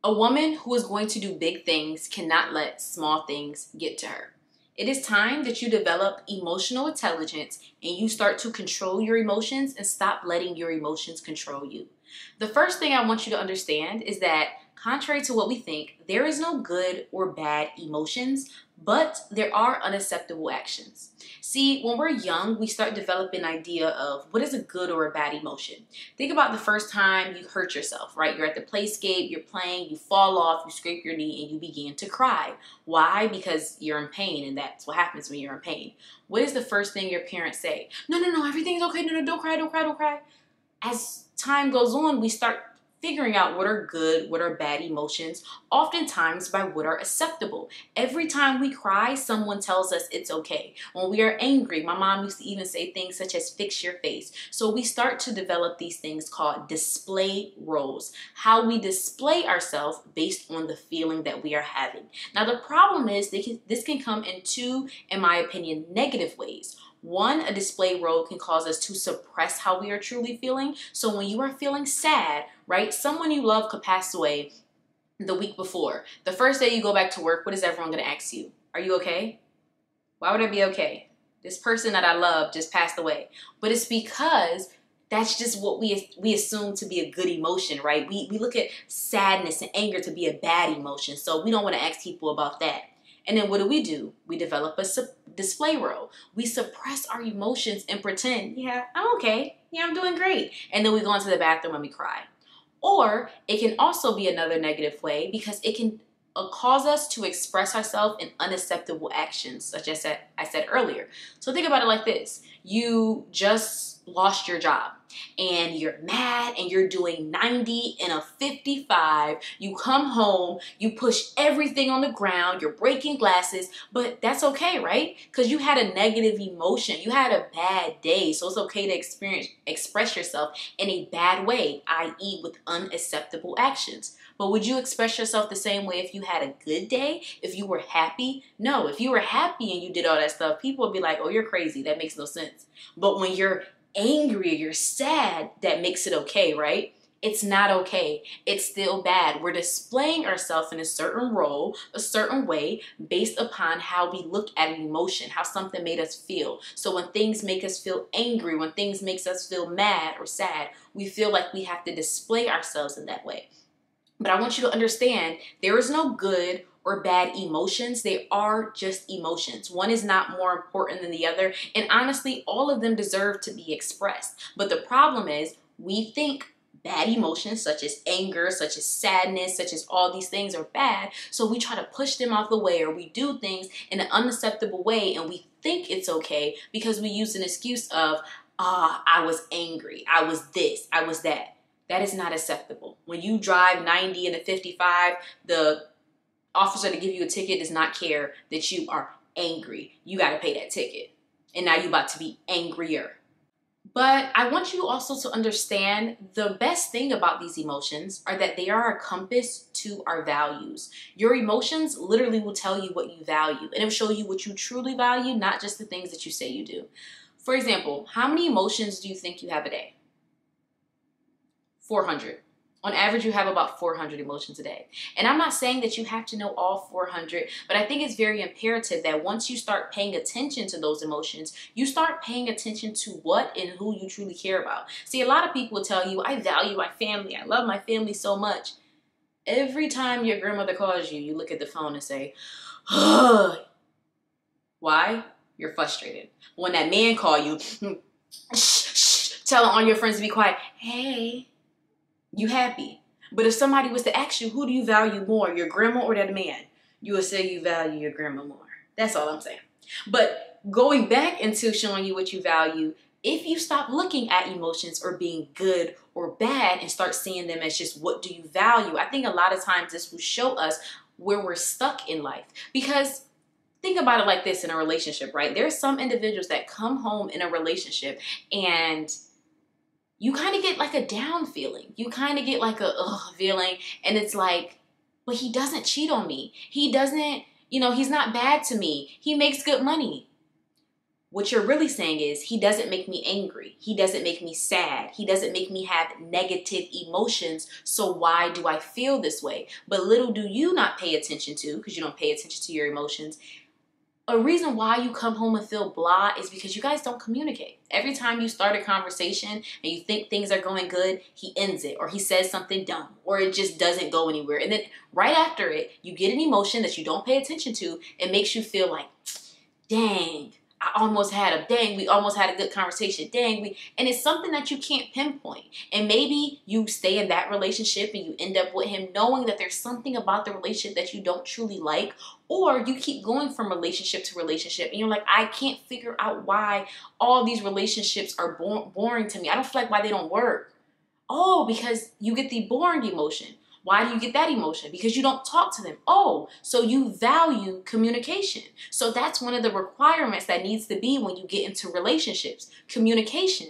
A woman who is going to do big things cannot let small things get to her. It is time that you develop emotional intelligence and you start to control your emotions and stop letting your emotions control you. The first thing I want you to understand is that, contrary to what we think, there is no good or bad emotions, but there are unacceptable actions. See, when we're young, we start developing an idea of what is a good or a bad emotion. Think about the first time you hurt yourself, right? You're at the playscape, you're playing, you fall off, you scrape your knee, and you begin to cry. Why? Because you're in pain, and that's what happens when you're in pain. What is the first thing your parents say? No, everything's okay. No, don't cry, don't cry, don't cry. As time goes on, we start figuring out what are good, what are bad emotions, oftentimes by what are acceptable. Every time we cry, someone tells us it's okay. When we are angry, my mom used to even say things such as fix your face. So we start to develop these things called display roles, how we display ourselves based on the feeling that we are having. Now the problem is this can come in two, in my opinion, negative ways. One, a display role can cause us to suppress how we are truly feeling. So when you are feeling sad, right, someone you love could pass away the week before. The first day you go back to work, what is everyone going to ask you? Are you okay? Why would I be okay? This person that I love just passed away. But it's because that's just what we assume to be a good emotion, right? We look at sadness and anger to be a bad emotion. So we don't want to ask people about that. And then what do? We develop a display role. We suppress our emotions and pretend, yeah, I'm okay. Yeah, I'm doing great. And then we go into the bathroom and we cry. Or it can also be another negative way because it can cause us to express ourselves in unacceptable actions, such as I said earlier. So think about it like this. You just lost your job and you're mad and you're doing 90 in a 55. You come home, you push everything on the ground, you're breaking glasses, but that's okay, right? Because you had a negative emotion. You had a bad day. So it's okay to express yourself in a bad way, i.e. with unacceptable actions. But would you express yourself the same way if you had a good day? If you were happy? No, if you were happy and you did all that stuff, people would be like, oh, you're crazy. That makes no sense. But when you're angry or you're sad, that makes it okay, right? It's not okay. It's still bad. We're displaying ourselves in a certain role, a certain way, based upon how we look at an emotion, how something made us feel. So when things make us feel angry, when things makes us feel mad or sad, we feel like we have to display ourselves in that way. But I want you to understand there is no good or bad emotions. They are just emotions. One is not more important than the other. And honestly, all of them deserve to be expressed. But the problem is we think bad emotions such as anger, such as sadness, such as all these things are bad. So we try to push them out the way, or we do things in an unacceptable way and we think it's okay because we use an excuse of, I was angry, I was this, I was that. That is not acceptable. When you drive 90 in a 55, the officer to give you a ticket does not care that you are angry. You got to pay that ticket. And now you're about to be angrier. But I want you also to understand the best thing about these emotions are that they are a compass to our values. Your emotions literally will tell you what you value, and it will show you what you truly value, not just the things that you say you do. For example, how many emotions do you think you have a day? 400. On average, you have about 400 emotions a day. And I'm not saying that you have to know all 400, but I think it's very imperative that once you start paying attention to those emotions, you start paying attention to what and who you truly care about. See, a lot of people will tell you, I value my family. I love my family so much. Every time your grandmother calls you, you look at the phone and say, ugh. Why? You're frustrated. When that man calls you, tell all your friends to be quiet. Hey. You happy. But if somebody was to ask you, who do you value more, your grandma or that man? You would say you value your grandma more. That's all I'm saying. But going back into showing you what you value, if you stop looking at emotions or being good or bad and start seeing them as just what do you value, I think a lot of times this will show us where we're stuck in life. Because think about it like this in a relationship, right? There's some individuals that come home in a relationship and you kind of get like a down feeling. You kind of get like a ugh feeling. And it's like, but he doesn't cheat on me. He doesn't, he's not bad to me. He makes good money. What you're really saying is, he doesn't make me angry. He doesn't make me sad. He doesn't make me have negative emotions. So why do I feel this way? But little do you not pay attention to, because you don't pay attention to your emotions, a reason why you come home and feel blah is because you guys don't communicate. Every time you start a conversation and you think things are going good, he ends it, or he says something dumb, or it just doesn't go anywhere. And then right after it, you get an emotion that you don't pay attention to. It makes you feel like, dang, we almost had a good conversation. And it's something that you can't pinpoint. And maybe you stay in that relationship and you end up with him knowing that there's something about the relationship that you don't truly like, or you keep going from relationship to relationship and you're like, I can't figure out why all these relationships are boring to me. I don't feel like why they don't work. Oh, because you get the boring emotion. Why do you get that emotion? Because you don't talk to them. Oh, so you value communication. So that's one of the requirements that needs to be when you get into relationships, communication.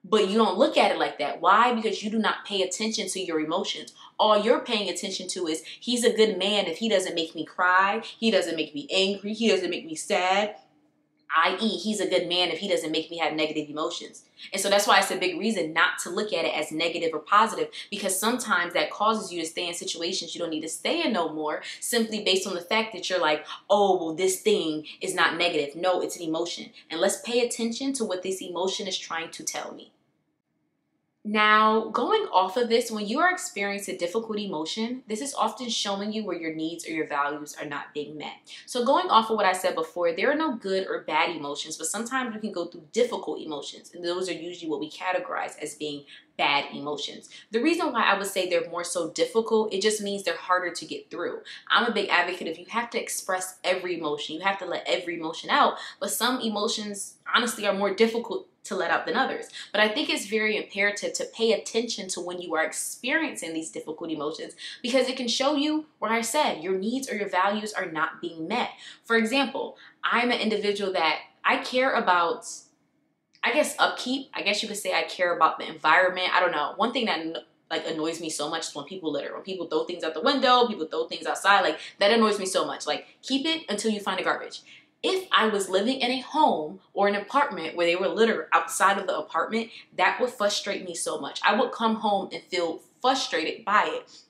But you don't look at it like that. Why? Because you do not pay attention to your emotions. All you're paying attention to is, he's a good man if he doesn't make me cry, he doesn't make me angry, he doesn't make me sad. I.e., he's a good man if he doesn't make me have negative emotions. And so that's why it's a big reason not to look at it as negative or positive, because sometimes that causes you to stay in situations you don't need to stay in no more, simply based on the fact that you're like, oh, well, this thing is not negative. No, it's an emotion. And let's pay attention to what this emotion is trying to tell me. Now, going off of this, when you are experiencing a difficult emotion, this is often showing you where your needs or your values are not being met. So going off of what I said before, there are no good or bad emotions, but sometimes we can go through difficult emotions, and those are usually what we categorize as being bad emotions. The reason why I would say they're more so difficult, it just means they're harder to get through. I'm a big advocate of, you have to express every emotion. You have to let every emotion out, but some emotions honestly are more difficult to let out than others. But I think it's very imperative to pay attention to when you are experiencing these difficult emotions, because it can show you where I said your needs or your values are not being met. For example, I'm an individual that I care about, I guess, upkeep. I guess you could say I care about the environment. I don't know. One thing that annoys me so much is when people litter, when people throw things out the window, people throw things outside. That annoys me so much. Keep it until you find the garbage. If I was living in a home or an apartment where they were litter outside of the apartment, that would frustrate me so much. I would come home and feel frustrated by it.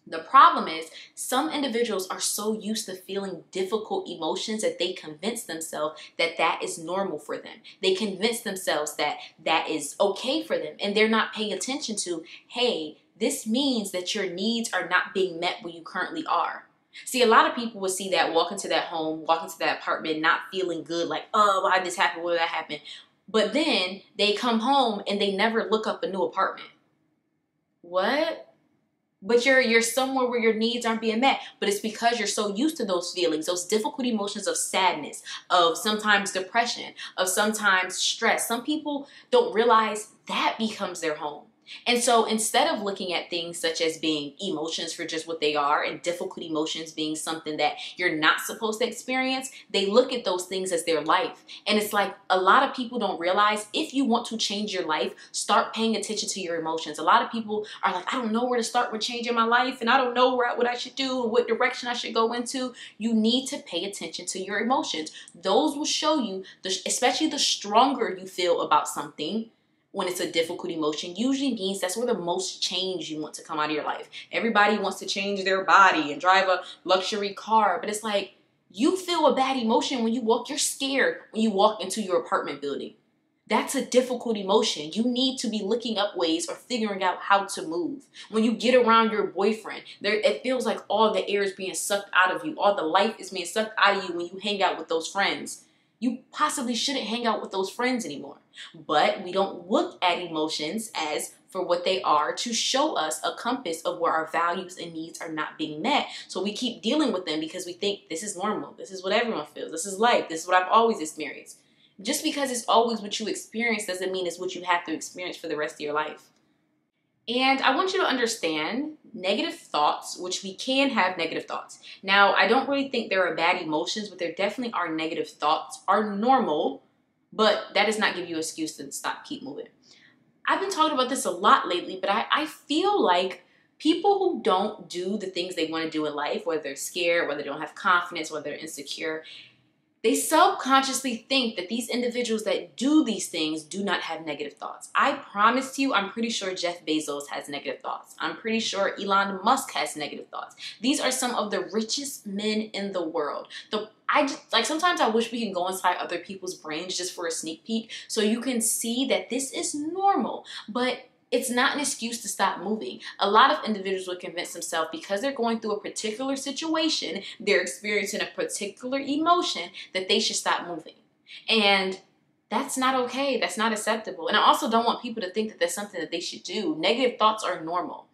The problem is, some individuals are so used to feeling difficult emotions that they convince themselves that that is normal for them. They convince themselves that that is okay for them, and they're not paying attention to, hey, this means that your needs are not being met where you currently are. See, a lot of people would see that, walk into that home, walk into that apartment, not feeling good, like, oh, why did this happen? Why did that happen? But then they come home and they never look up a new apartment. What? But you're somewhere where your needs aren't being met. But it's because you're so used to those feelings, those difficult emotions of sadness, of sometimes depression, of sometimes stress. Some people don't realize that becomes their home. And so instead of looking at things such as being emotions for just what they are, and difficult emotions being something that you're not supposed to experience, they look at those things as their life. And it's like, a lot of people don't realize, if you want to change your life, start paying attention to your emotions. A lot of people are like, I don't know where to start with changing my life, and I don't know what I should do, or what direction I should go into. You need to pay attention to your emotions. Those will show you, especially the stronger you feel about something, when it's a difficult emotion, usually means that's where the most change you want to come out of your life. Everybody wants to change their body and drive a luxury car, but it's like, you feel a bad emotion when you walk, you're scared when you walk into your apartment building. That's a difficult emotion. You need to be looking up ways or figuring out how to move. When you get around your boyfriend, it feels like all the air is being sucked out of you. All the life is being sucked out of you when you hang out with those friends. You possibly shouldn't hang out with those friends anymore. But we don't look at emotions as for what they are, to show us a compass of where our values and needs are not being met. So we keep dealing with them because we think this is normal. This is what everyone feels. This is life. This is what I've always experienced. Just because it's always what you experience doesn't mean it's what you have to experience for the rest of your life. And I want you to understand negative thoughts, which we can have negative thoughts. Now, I don't really think there are bad emotions, but there definitely are negative thoughts, are normal, but that does not give you an excuse to keep moving. I've been talking about this a lot lately, but I feel like people who don't do the things they want to do in life, whether they're scared, whether they don't have confidence, whether they're insecure, They subconsciously think that these individuals that do these things do not have negative thoughts. I promise you, I'm pretty sure Jeff Bezos has negative thoughts. I'm pretty sure Elon Musk has negative thoughts. These are some of the richest men in the world. Sometimes I wish we can go inside other people's brains just for a sneak peek so you can see that this is normal, but it's not an excuse to stop moving. A lot of individuals will convince themselves because they're going through a particular situation, they're experiencing a particular emotion, that they should stop moving. And that's not okay. That's not acceptable. And I also don't want people to think that that's something that they should do. Negative thoughts are normal.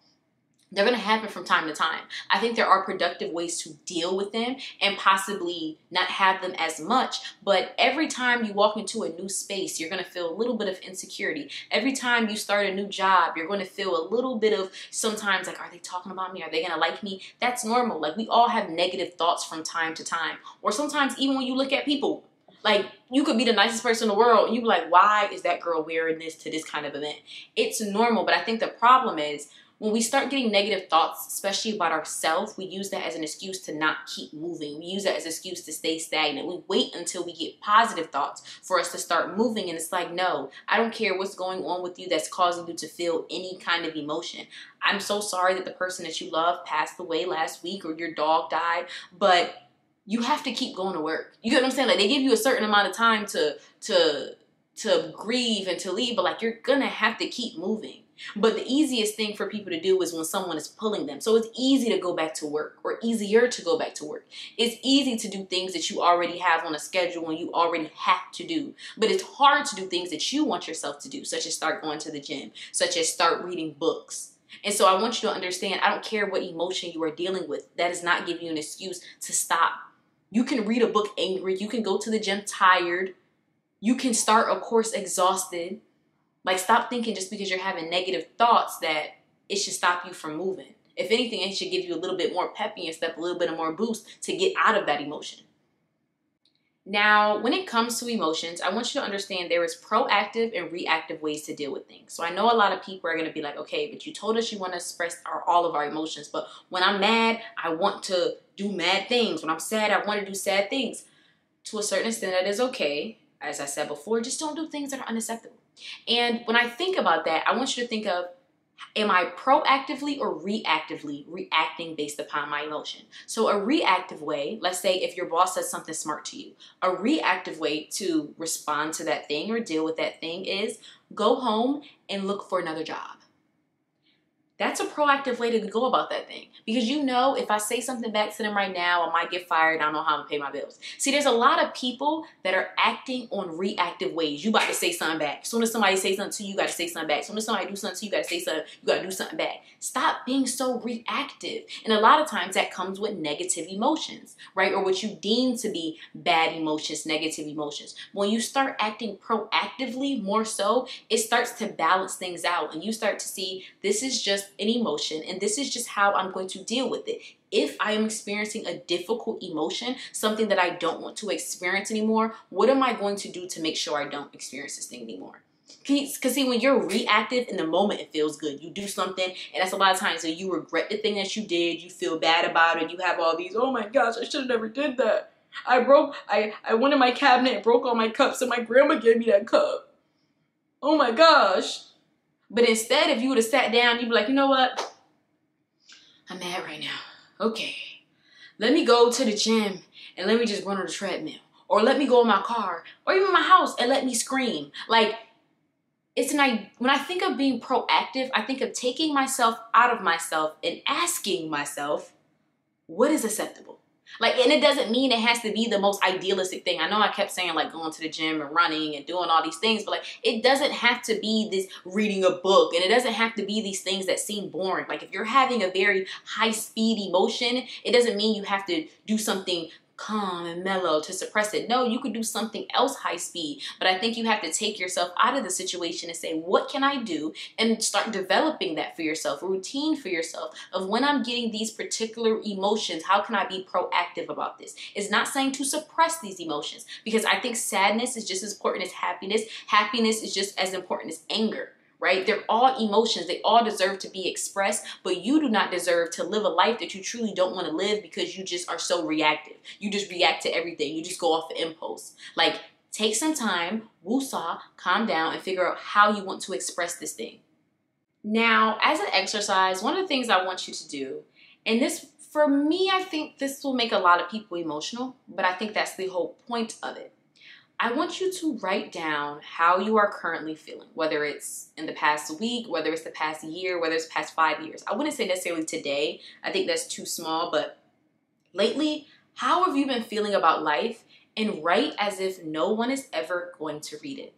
They're going to happen from time to time. I think there are productive ways to deal with them and possibly not have them as much. But every time you walk into a new space, you're going to feel a little bit of insecurity. Every time you start a new job, you're going to feel a little bit of sometimes like, are they talking about me? Are they going to like me? That's normal. Like, we all have negative thoughts from time to time. Or sometimes even when you look at people, like, you could be the nicest person in the world and you be like, why is that girl wearing this to this kind of event? It's normal. But I think the problem is, when we start getting negative thoughts, especially about ourselves, we use that as an excuse to not keep moving. We use that as an excuse to stay stagnant. We wait until we get positive thoughts for us to start moving. And it's like, no, I don't care what's going on with you that's causing you to feel any kind of emotion. I'm so sorry that the person that you love passed away last week or your dog died, but you have to keep going to work. You get what I'm saying? Like, they give you a certain amount of time to grieve and to leave, but like, you're gonna have to keep moving. But the easiest thing for people to do is when someone is pulling them. So it's easy to go back to work, or easier to go back to work. It's easy to do things that you already have on a schedule and you already have to do. But it's hard to do things that you want yourself to do, such as start going to the gym, such as start reading books. And so I want you to understand, I don't care what emotion you are dealing with. That does not give you an excuse to stop. You can read a book angry. You can go to the gym tired. You can start a course exhausted. Like, stop thinking just because you're having negative thoughts that it should stop you from moving. If anything, it should give you a little bit more peppy and step, a little bit of more boost to get out of that emotion. Now, when it comes to emotions, I want you to understand there is proactive and reactive ways to deal with things. So I know a lot of people are going to be like, okay, but you told us you want to express all of our emotions. But when I'm mad, I want to do mad things. When I'm sad, I want to do sad things. To a certain extent, that is okay. As I said before, just don't do things that are unacceptable. And when I think about that, I want you to think of, am I proactively or reactively reacting based upon my emotion? So a reactive way, let's say if your boss says something smart to you, a reactive way to respond to that thing or deal with that thing is go home and look for another job. That's a proactive way to go about that thing. Because you know, if I say something back to them right now, I might get fired. I don't know how I'm gonna pay my bills. See, there's a lot of people that are acting on reactive ways. You about to say something back. As soon as somebody say something to you, you gotta say something back. As soon as somebody do something to you, you gotta say something, you gotta do something back. Stop being so reactive. And a lot of times that comes with negative emotions, right? Or what you deem to be bad emotions, negative emotions. When you start acting proactively more so, it starts to balance things out. And you start to see, this is just an emotion and this is just how I'm going to deal with it. If I am experiencing a difficult emotion, something that I don't want to experience anymore, what am I going to do to make sure I don't experience this thing anymore? Because see, when you're reactive in the moment, it feels good. You do something, and that's a lot of times that you regret the thing that you did, you feel bad about it, you have all these, oh my gosh, I should have never did that. I went in my cabinet and broke all my cups and my grandma gave me that cup. Oh my gosh. But instead, if you would have sat down, you'd be like, you know what? I'm mad right now. Okay. Let me go to the gym and let me just run on the treadmill. Or let me go in my car or even my house and let me scream. Like, when I think of being proactive, I think of taking myself out of myself and asking myself, what is acceptable? Like, and it doesn't mean it has to be the most idealistic thing. I know I kept saying like going to the gym and running and doing all these things, but like, it doesn't have to be this reading a book, and it doesn't have to be these things that seem boring. Like, if you're having a very high speed emotion, it doesn't mean you have to do something calm and mellow to suppress it. No, you could do something else high speed, but I think you have to take yourself out of the situation and say, what can I do? And start developing that for yourself, a routine for yourself of when I'm getting these particular emotions, how can I be proactive about this? It's not saying to suppress these emotions, because I think sadness is just as important as happiness. Happiness is just as important as anger. right? They're all emotions. They all deserve to be expressed, but you do not deserve to live a life that you truly don't want to live because you just are so reactive. You just react to everything. You just go off the impulse. Like, take some time, woosah, calm down, and figure out how you want to express this thing. Now, as an exercise, one of the things I want you to do, and this, for me, I think this will make a lot of people emotional, but I think that's the whole point of it. I want you to write down how you are currently feeling, whether it's in the past week, whether it's the past year, whether it's the past 5 years. I wouldn't say necessarily today. I think that's too small, but lately, how have you been feeling about life? And write as if no one is ever going to read it.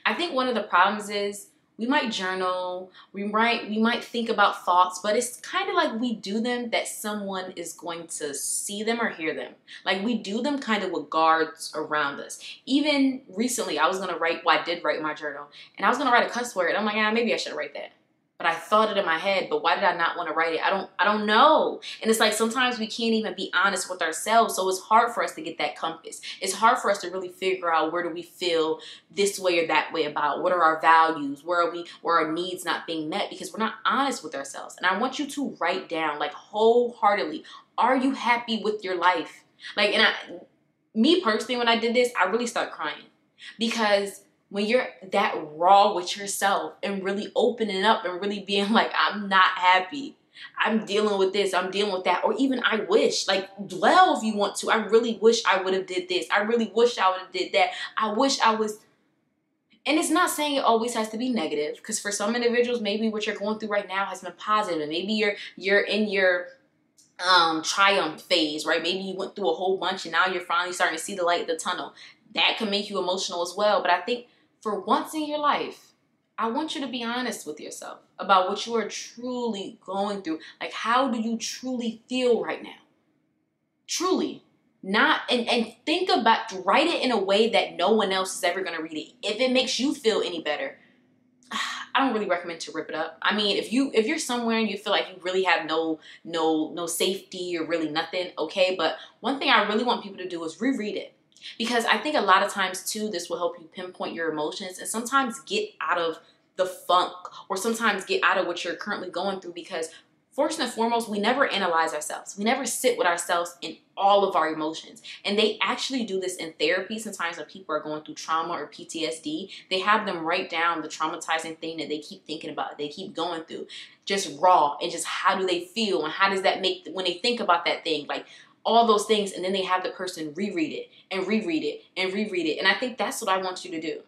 I think one of the problems is we might journal, we might think about thoughts, but it's kind of like we do them that someone is going to see them or hear them. Like, we do them kind of with guards around us. Even recently, I did write my journal, and I was gonna write a cuss word. I'm like, maybe I should write that. But I thought it in my head, but why did I not want to write it? I don't know. And it's like sometimes we can't even be honest with ourselves, so it's hard for us to get that compass. It's hard for us to really figure out where do we feel this way or that way about, what are our values, where are our needs not being met, because we're not honest with ourselves. And I want you to write down, like, wholeheartedly, are you happy with your life? Like, me personally, when I did this, I really started crying, because when you're that raw with yourself and really opening up and really being like, I'm not happy, I'm dealing with this, I'm dealing with that, or even I wish, like, dwell if you want to, I really wish I would have did this, I really wish I would have did that, I wish I was. And it's not saying it always has to be negative, because for some individuals, maybe what you're going through right now has been positive, and maybe you're in your triumph phase, right? Maybe you went through a whole bunch and now you're finally starting to see the light of the tunnel. That can make you emotional as well. But I think for once in your life, I want you to be honest with yourself about what you are truly going through. Like, how do you truly feel right now? Truly. Not, and think about, write it in a way that no one else is ever going to read it. If it makes you feel any better, I don't really recommend to rip it up. I mean, if you're somewhere and you feel like you really have no safety or really nothing, okay. But one thing I really want people to do is reread it. Because I think a lot of times, too, this will help you pinpoint your emotions and sometimes get out of the funk, or sometimes get out of what you're currently going through. Because first and foremost, we never analyze ourselves. We never sit with ourselves in all of our emotions. And they actually do this in therapy. Sometimes when people are going through trauma or PTSD, they have them write down the traumatizing thing that they keep thinking about, they keep going through, just raw, and just how do they feel, and how does that make, when they think about that thing, like, all those things, and then they have the person reread it and reread it and reread it. And I think that's what I want you to do.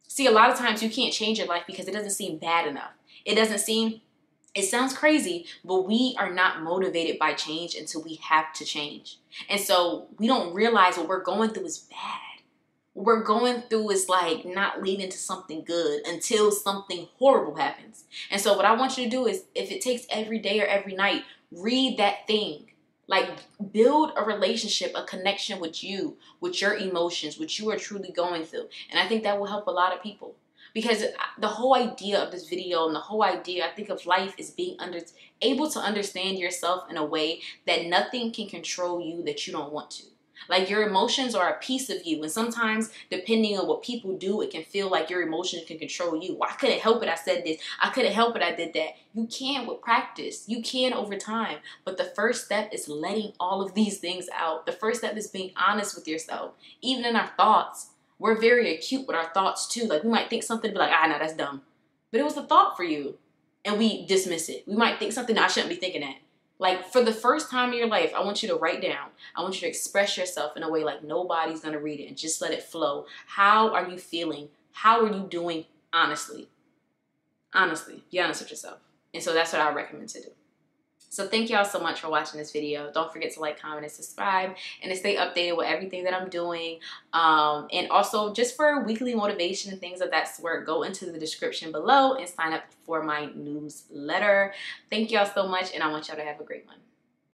See, a lot of times you can't change your life because it doesn't seem bad enough. It sounds crazy, but we are not motivated by change until we have to change. And so we don't realize what we're going through is bad. What we're going through is like not leading to something good until something horrible happens. And so what I want you to do is, if it takes every day or every night, read that thing. Like, build a relationship, a connection with you, with your emotions, what you are truly going through. And I think that will help a lot of people. Because the whole idea of this video and the whole idea, I think, of life is being able to understand yourself in a way that nothing can control you that you don't want to. Like, your emotions are a piece of you. And sometimes, depending on what people do, it can feel like your emotions can control you. Well, I couldn't help it, I said this. I couldn't help it, I did that. You can with practice. You can over time. But the first step is letting all of these things out. The first step is being honest with yourself. Even in our thoughts, we're very acute with our thoughts too. Like, we might think something, be like, no, that's dumb. But it was a thought for you. And we dismiss it. We might think something, I shouldn't be thinking that. Like, for the first time in your life, I want you to write down. I want you to express yourself in a way like nobody's going to read it, and just let it flow. How are you feeling? How are you doing honestly? Honestly, be honest with yourself. And so that's what I recommend to do. So thank y'all so much for watching this video. Don't forget to like, comment, and subscribe, and to stay updated with everything that I'm doing. And also, just for weekly motivation and things of that sort, go into the description below and sign up for my newsletter. Thank y'all so much, and I want y'all to have a great one.